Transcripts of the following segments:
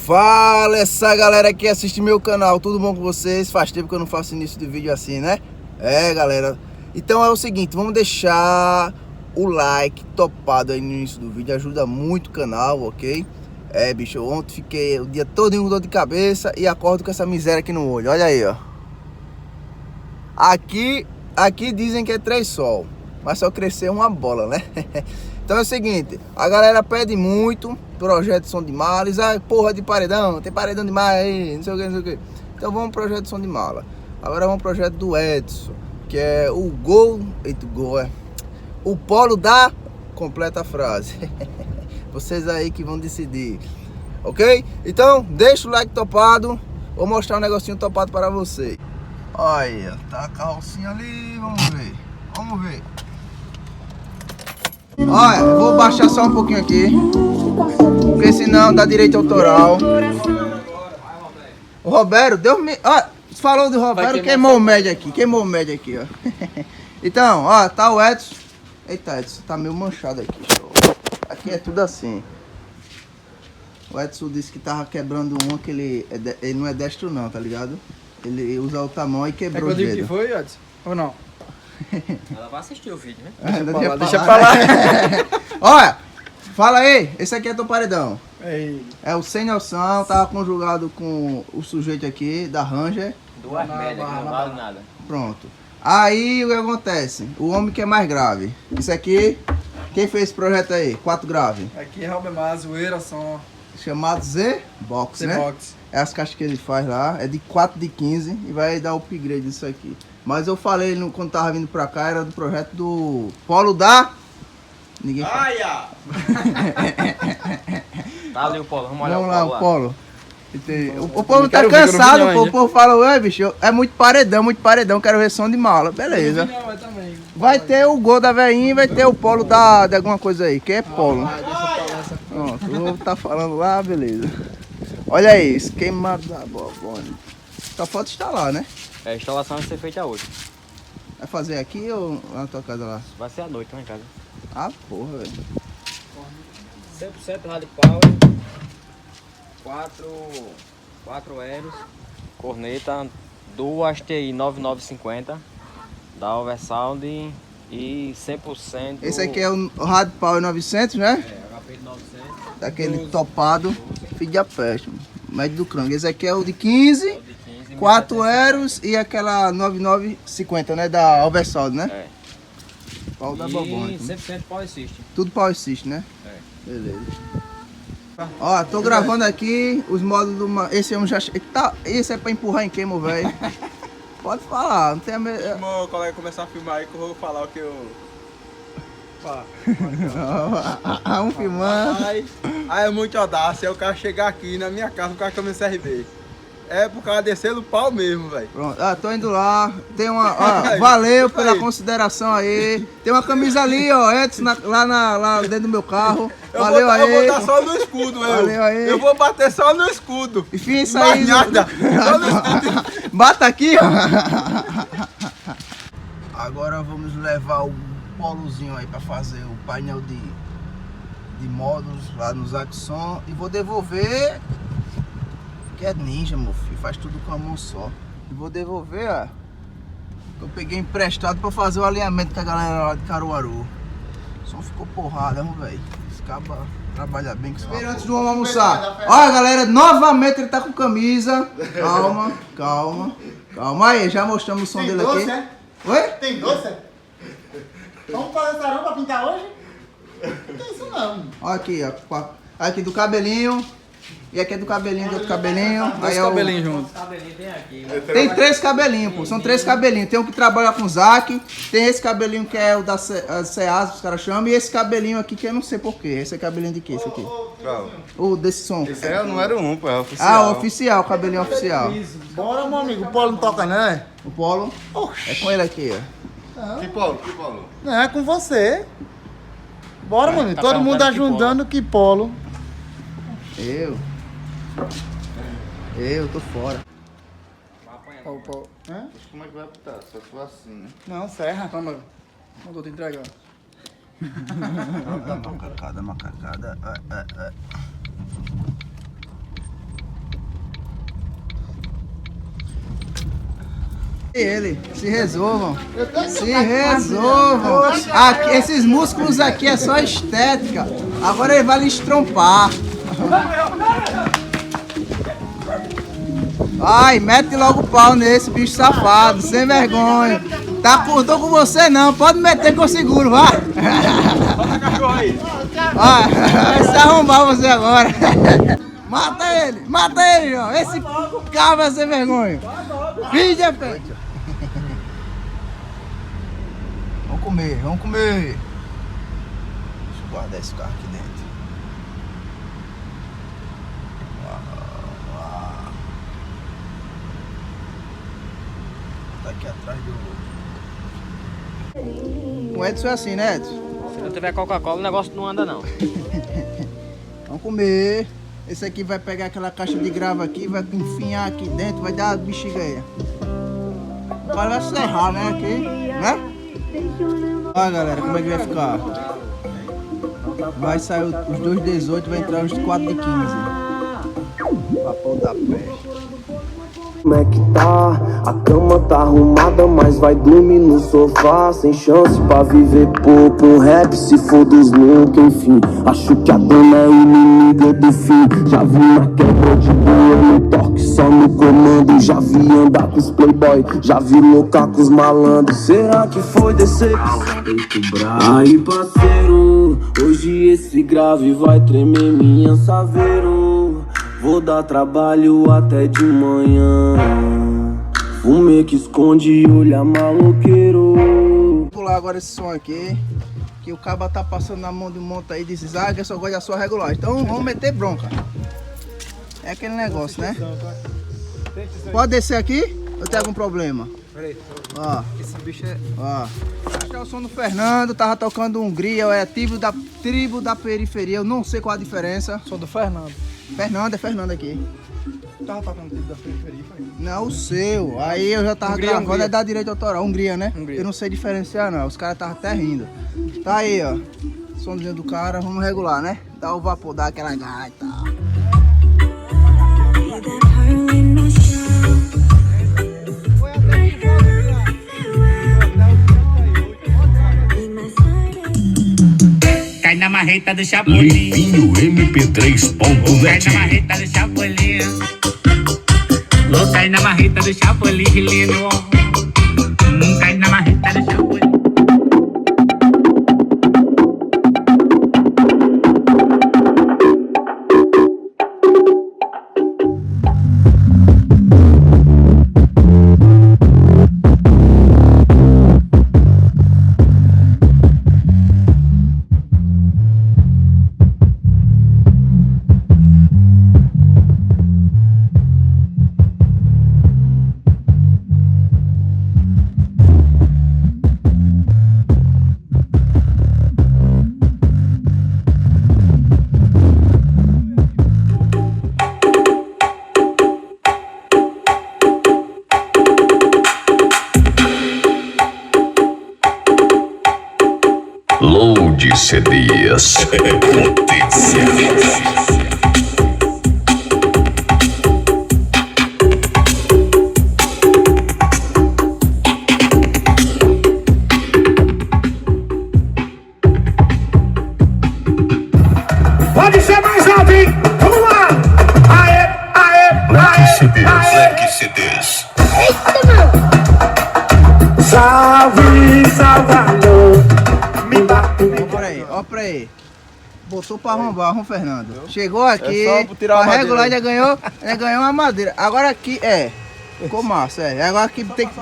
Fala essa galera que assiste meu canal, tudo bom com vocês? Faz tempo que eu não faço início de vídeo assim, né? Galera, então é o seguinte, vamos deixar o like topado aí no início do vídeo, ajuda muito o canal, ok? Bicho, ontem fiquei o dia todo com dor de cabeça e acordo com essa miséria aqui no olho, olha aí, ó. Aqui dizem que é 3 sol, mas só cresceu uma bola, né? Então é o seguinte, a galera pede muito projeto de som de mala, porra de paredão, tem paredão demais aí, não sei o que, não sei o que. Então vamos pro projeto de som de mala. Agora vamos pro projeto do Edson, que é o o polo da completa frase. Vocês aí que vão decidir, ok? Então deixa o like topado, vou mostrar um negocinho topado para vocês. Olha, tá a carrocinha ali, vamos ver. Olha, eu vou baixar só um pouquinho aqui, porque senão dá direito autoral. O Roberto, Deus me... falou do Roberto, queimou o médio aqui, ó. Então, ó, tá o Edson. Eita, Edson, tá meio manchado aqui, show. Aqui é tudo assim. O Edson disse que tava quebrando uma, que ele não é destro não, tá ligado? Ele usa o tamanho e quebrou o dedo. Que foi, Edson? Ou não? Ela vai assistir o vídeo, né? Deixa pra lá. Olha, fala aí, esse aqui é teu paredão. Ei. É o Sem Noção, tava conjugado com o sujeito aqui da Ranger. Duas merdas que não vale nada. Pronto. Aí o que acontece? O homem que é mais grave. Isso aqui, quem fez esse projeto aí? 4 grave. Aqui é Robemar, zoeira, som. Chamado Z-Box, né? Z-Box. É as caixas que ele faz lá, é de 4 de 15 e vai dar o upgrade disso aqui. Mas eu falei quando tava vindo pra cá, era do projeto do Polo da... Ninguém fala. Tá ali o polo, vamos olhar Vamos o lá, polo o Polo. O povo tá Quero cansado, ver, o povo fala, ué bicho, é muito paredão, quero ver som de mala. Beleza. Vai ter o gol da veinha e vai ter o Polo de alguma coisa aí, que é Polo. Pronto, o povo tá falando lá, beleza. Olha aí, esquema da bobona. Só falta instalar, né? A instalação vai ser feita hoje. Vai fazer aqui ou lá na tua casa lá? Vai ser à noite lá em casa. Ah, porra, velho. 100% rádio power. 4 aeros. Corneta. 2 TI 9950. Da Oversound. E 100%. Esse aqui é o Rádio Power 900, né? HP 900. Daquele topado. Filho de peste, médio do crânio. Esse aqui é o de 15. 4 aeros e aquela 9950, né? Da Oversound, né? É. Pau da bobona. E 100% Power System. Tudo Power System, né? É. Beleza. Ó, tô gravando aqui os modos do... Esse é um já... Tá, esse é pra empurrar em queima, velho. Pode falar, não tem a mesma... Meu colega começar a filmar aí que eu vou falar o que eu... Um filmando. Aí é muito audácia, é o cara chegar aqui na minha casa, o cara começa a CRB. É por causa descer do pau mesmo, velho. Pronto, tô indo lá. Tem uma... Ó, valeu pela consideração aí. Tem uma camisa ali, ó, Edson, lá dentro do meu carro. Valeu aí. Eu vou dar só no escudo, Valeu aí. Eu vou bater só no escudo. Enfim, isso aí. Mais nada. Só no escudo. Bata aqui, ó. Agora vamos levar o polozinho aí pra fazer o painel de módulos lá no Zaxxon. E vou devolver, que é ninja, meu filho, faz tudo com a mão só. E vou devolver, ó, eu peguei emprestado pra fazer o alinhamento com a galera lá de Caruaru. O som ficou porrada, velho. Esse cabo trabalha bem com isso. Antes do homem almoçar. Olha, galera, novamente ele tá com camisa. Calma aí, já mostramos o som dele aqui. Doce, é? Oi? Tem doce? Vamos fazer sarão pra pintar hoje? Não tem isso não. Olha aqui, ó. Aqui do cabelinho. E aqui é do cabelinho, do outro cabelinho. Dois cabelinhos juntos. Tem 3 cabelinhos, pô. São 3 cabelinhos. Tem um que trabalha com o Zac. Tem esse cabelinho que é o da Ceasa, os caras chamam. E esse cabelinho aqui que eu não sei porquê. Esse é cabelinho de quê? Esse aqui? O desse som. Esse é o número 1, pô, é oficial. Ah, o oficial, o cabelinho oficial. Bora, meu amigo. O Polo não toca, não é? O Polo é com ele aqui, ó. Que Polo? Não, é com você. Bora, meu amigo. Todo mundo ajudando que Polo. Eu tô fora. Hã? Como é que vai botar? Só se for assim, né? Não, serra. Toma, mandou te entregar. Dá macacada. Ele, se resolvam. Se resolvam. Aqui, esses músculos aqui é só estética. Agora ele vai lhe estrompar. Ai, mete logo o pau nesse bicho safado, sem vergonha. Tá tô com você não, pode meter que eu seguro, vai. Vai se arrombar você agora. Mata ele, João. Esse cabra é sem vergonha. Vídeo, pé. Vamos comer. Deixa eu guardar esse carro aqui dentro. Tá aqui atrás do... Com o Edson é assim, né, Edson? Se não tiver Coca-Cola, o negócio não anda não. Vamos comer. Esse aqui vai pegar aquela caixa de grava aqui, vai enfiar aqui dentro, vai dar uma bexiga aí. Vai serrar, né, aqui, né? Olha, galera, como é que vai ficar? Vai sair os 2,18, vai entrar os 4 de 15. Vapor da peste. Como é que tá? A cama tá arrumada, mas vai dormir no sofá. Sem chance pra viver pouco. Um rap se for dos loucos, enfim. Acho que a dona é inimiga do fim. Já vi na quebra de boa, no toque só no comando. Já vi andar com os playboy, já vi loucar com os malandros. Será que foi decepção? Aí, parceiro, hoje esse grave vai tremer minha saveiro. Vou dar trabalho até de manhã. Fumê que esconde e olha maloqueiro. Vou pular agora esse som aqui. Que o caba tá passando na mão de um monte aí e diz: ah, que eu só gosto da sua regulagem. Então vamos meter bronca. É aquele negócio, né? Pode descer aqui? Ou tem algum problema? Peraí, Ó. esse bicho é... Ó. Esse é o som do Fernando, tava tocando Hungria, é tribo da periferia, eu não sei qual a diferença. Som do Fernando. É Fernando aqui. Tava tocando tribo da periferia, foi? Não, o seu. Aí eu já tava gravando, é da direito autoral, Hungria, né? Hungria. Eu não sei diferenciar não, os caras estavam até rindo. Tá aí, ó. Somzinho do cara, vamos regular, né? Dá o vapor, dá aquela gaita. Cai na marreta do Chapolin. Limpinho MP3.net. Cai na marreta do Chapolin. Cai na marreta do Chapolin, lindo. Cai na marreta do Chapolin. Load CDs. Potência. Pode ser mais alto, hein? Vamos lá! Aê, aê, Black CDs. Black CDs. Salve, Salvador. Me bate, me Ó pra aí. Botou pra arrombar, Fernando. Chegou aqui, É só tirar a pra regular, madeira. já ganhou uma madeira. Agora aqui, ficou massa, Agora aqui tem que...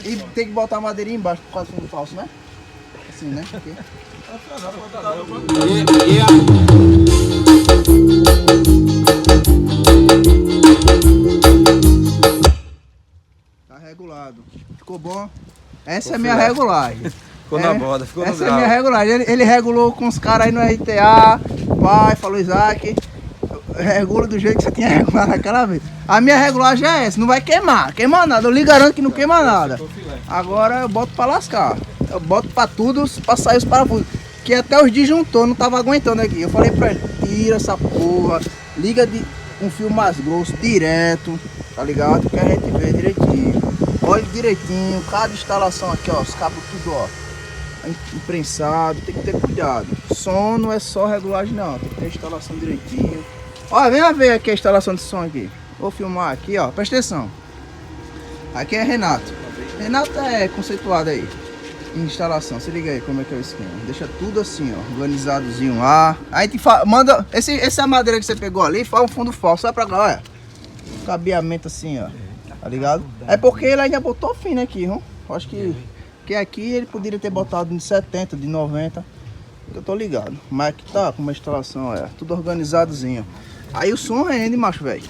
e tem que botar a madeirinha embaixo por causa do fundo falso, né? Assim, né? Aqui. Tá regulado. Ficou bom? Essa é a minha regulagem. Ficou na borda, ficou no Essa é grau. a minha regulagem. Ele regulou com os caras aí no RTA. Pai, falou Isaac. Regula do jeito que você tinha regulado naquela vez. A minha regulagem é essa, não vai queimar. Queima nada, eu lhe garanto que não queima nada. Agora eu boto pra lascar. Eu boto pra tudo, pra sair os parafusos. Que até os disjuntores não tava aguentando aqui. Eu falei pra ele, tira essa porra, liga de um fio mais grosso, direto, tá ligado? Que a gente vê direitinho. Olhe direitinho, cada instalação aqui, ó, os cabos tudo, ó, imprensado, tem que ter cuidado. Som não é só regulagem não, tem que ter instalação direitinho. Ó, vem ver aqui a instalação de som aqui. Vou filmar aqui, ó, presta atenção. Aqui é Renato. Renato é conceituado aí em instalação, se liga aí como é que é o esquema. Deixa tudo assim, ó, organizadozinho lá. Aí te manda, essa madeira que você pegou ali, faz um fundo falso, sai pra cá, olha. Cabeamento assim, ó, tá ligado? É porque ele ainda botou fino aqui, viu? Acho que aqui ele poderia ter botado de 70, de 90, eu tô ligado. Mas aqui tá com uma instalação, é tudo organizadozinho. Aí o som rende, macho, velho.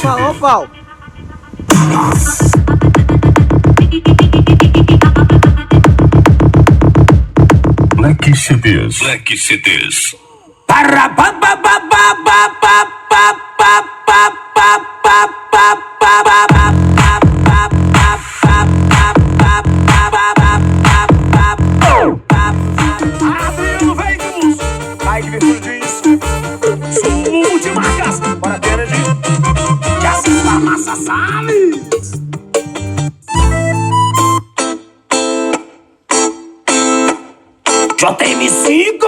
Ó, pau. Black CDs. Black CDs. Abrindo veículos, mais divertidos. Sumo de marcas, para Kennedy. Que assista a Massa Salles. JM5.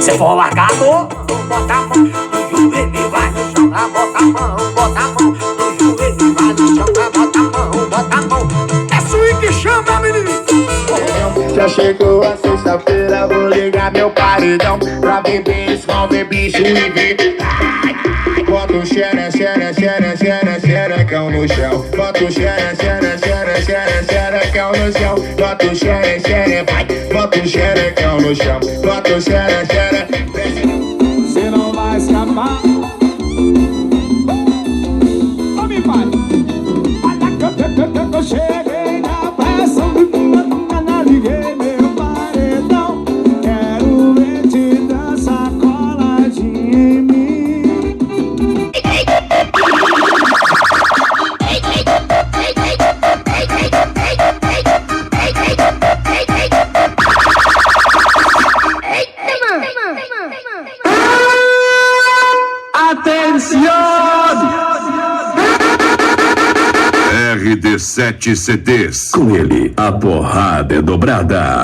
Se for largado, bota a mão no joelho, vai no chão, bota a mão, bota a mão no joelho, vai no chão, bota a mão, bota a mão. É swing que chama, menino. Já chegou a sexta-feira, vou ligar meu paredão pra beber, esconder bicho e ver. Bota o xerecão no chão. Bota o xerecão no chão. Bota o xere, vai. Bota o xerecão no chão. Bota o xere. Você não vai escapar. Ô, meu pai. Olha que eu cheguei na pressão. Liguei meu paredão. Quero ver te dançar coladinho em mim. RD7 CDs. Com ele, a porrada é dobrada.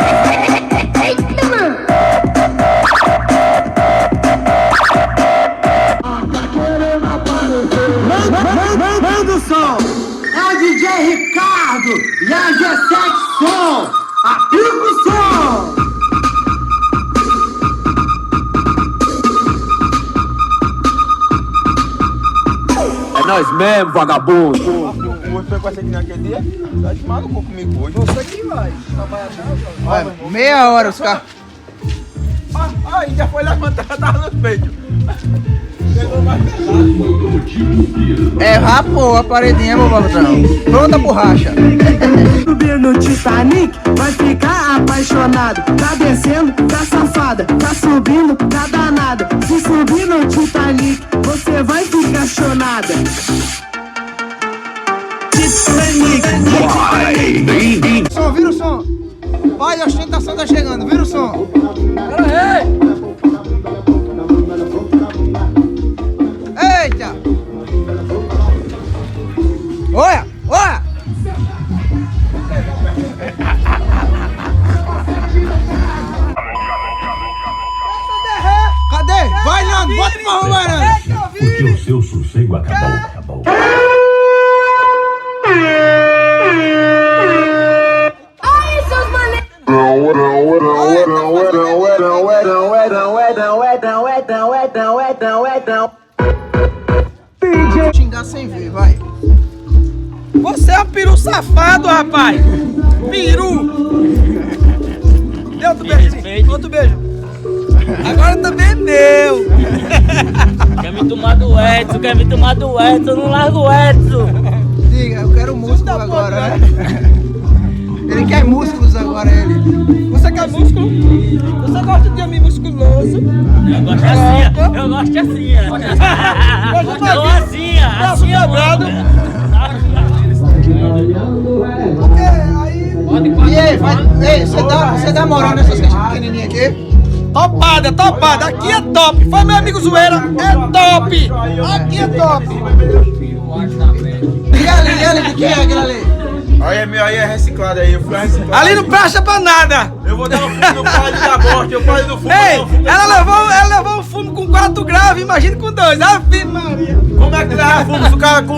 Manda o som! É o DJ Ricardo e a G7 Som! Aplica o som! É nós mesmo, vagabundo. O frequência aqui naquele dia, tá de maluco comigo hoje. Você que vai trabalhar já. Meia hora os caras. Aí já foi levantar, tava nos peitos. É rapou a paredinha, meu patrão. Pronta borracha. Subir no Titanic, vai ficar apaixonado. Tá descendo, tá safada. Tá subindo, tá danada. Se subir no Titanic, você vai ficar chonada. Som, vira o som. Olha, a ostentação tá chegando, vira o som. Eita! Olha, olha! Cadê? Vai, Nando, bota pra arrumar, Nando. Porque o seu sossego acabou. Xingar sem ver, vai. Você é um peru safado, rapaz! Peru! Deu outro beijo, outro beijo. Agora também é meu! Quer me tomar do Edson, não larga o Edson! Diga, eu quero música agora, né? Ele quer músculos agora, ele. Você quer músculo? Você gosta de homem musculoso? Eu gosto assim, eu gosto assim. Eu assim, assim eu mando. E aí, você dá moral nessas questões pequenininhas aqui? Topada, topada. Aqui é top. Foi meu amigo Zoeira. É top. Aqui é top. E ali, de quem é aquele ali? Aí meu aí é reciclado aí, eu fui reciclado. Ali não presta pra nada. Eu vou dar um fumo no palho da morte, eu falei do fumo. Ei, ela levou um fumo com 4 graus, imagina com 2. Ave Maria. Como é que leva fumo? Se o cara com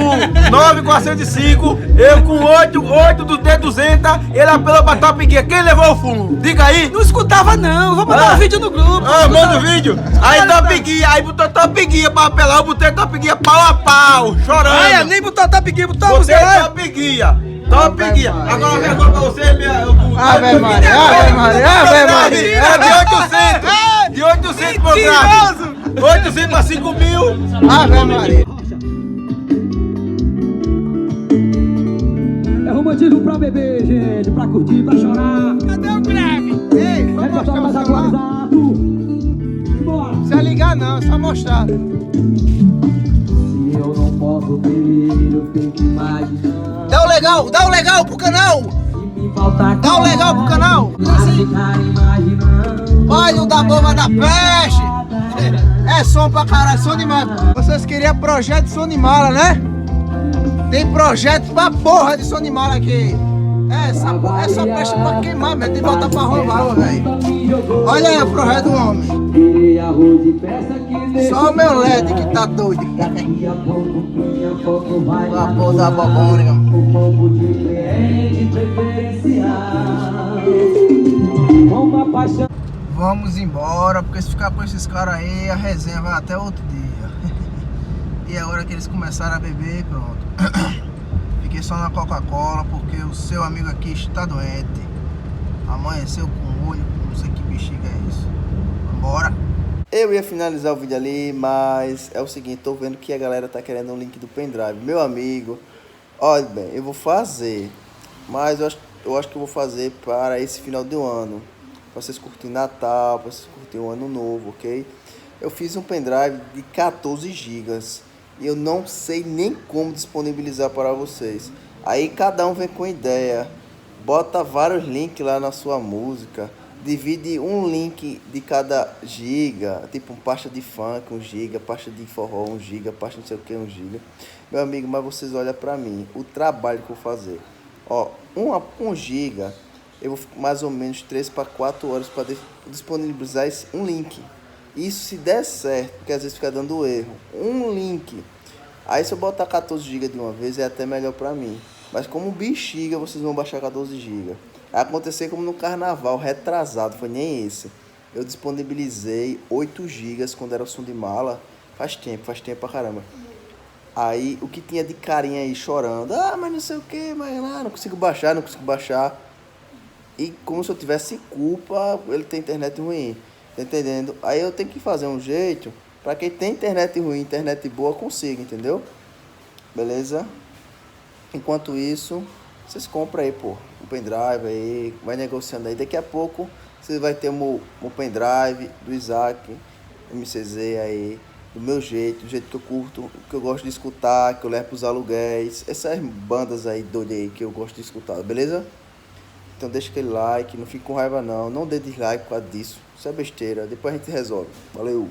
9,405, eu com 8 do D200, ele apelou pra Top Gear. Quem levou o fumo? Diga aí. Não escutava não, vou mandar um vídeo no grupo. Manda o vídeo. Aí Top Gear, aí botou Top Gear pra apelar, eu botei Top Gear pau a pau, chorando. Olha, nem botou Top Gear, botou a Botei música lá. Top Gear. Top Gear. Agora eu pergunto pra você, Ave Maria, Ave Maria, Ave Maria. É de 800. De 800 por grave. 800 pra 5 mil. Ave Maria. É romantismo pra beber, gente, pra curtir, pra chorar. Cadê o grave? Ei, vou mostrar mais o celular. atualizado. Bora. Não precisa ligar não, é só mostrar. Se eu não posso ver, eu tenho que imaginar. Dá o legal pro canal. Dá o legal pro canal. Olha o da bomba da peste. É som pra caralho, som de mala. Vocês queriam projeto de som de mala, né? Tem projeto pra porra de som de mala aqui. Essa peste pra queimar, mesmo, de botar pra roubar, velho. Olha aí o projeto do homem. Só o meu LED que tá doido. A porra da bobônica. Vamos embora, porque se ficar com esses caras aí, a resenha vai até outro dia. E a hora que eles começaram a beber, pronto. Fiquei só na Coca-Cola, porque o seu amigo aqui está doente. Amanheceu com o olho, não sei que bexiga é isso. Vambora. Eu ia finalizar o vídeo ali, mas é o seguinte, tô vendo que a galera tá querendo um link do pendrive. Meu amigo, olha bem, eu vou fazer, mas eu acho que eu vou fazer para esse final do ano. Pra vocês curtirem Natal, pra vocês curtirem o Ano Novo, ok? Eu fiz um pendrive de 14 GB e eu não sei nem como disponibilizar para vocês. Aí cada um vem com ideia, bota vários links lá na sua música, divide um link de cada giga, tipo pasta de funk 1 GB, pasta de forró 1 GB, pasta não sei o que 1 GB. Meu amigo, mas vocês olham para mim, o trabalho que eu vou fazer. Ó, 1 GB, eu vou mais ou menos 3 para 4 horas para disponibilizar um link. Isso se der certo, porque às vezes fica dando erro. Um link. Aí se eu botar 14 GB de uma vez é até melhor pra mim. Mas como bexiga, vocês vão baixar 14 GB. Vai acontecer como no carnaval retrasado, foi nem esse. Eu disponibilizei 8 GB quando era o som de mala. Faz tempo pra caramba. Aí o que tinha de carinha aí chorando. Ah, mas não sei o que, mas não consigo baixar. E como se eu tivesse culpa, ele tem internet ruim. Tá entendendo? Aí eu tenho que fazer um jeito pra quem tem internet ruim, internet boa, consiga, entendeu? Beleza? Enquanto isso, vocês compram aí, pô, o pendrive aí, vai negociando aí. Daqui a pouco você vai ter o pendrive do Isaac, MCZ aí, do meu jeito, do jeito que eu curto, que eu gosto de escutar, que eu levo pros aluguéis. Essas bandas aí doidas aí que eu gosto de escutar, beleza? Então deixa aquele like, não fique com raiva não dê dislike por causa disso. Isso é besteira, depois a gente resolve. Valeu!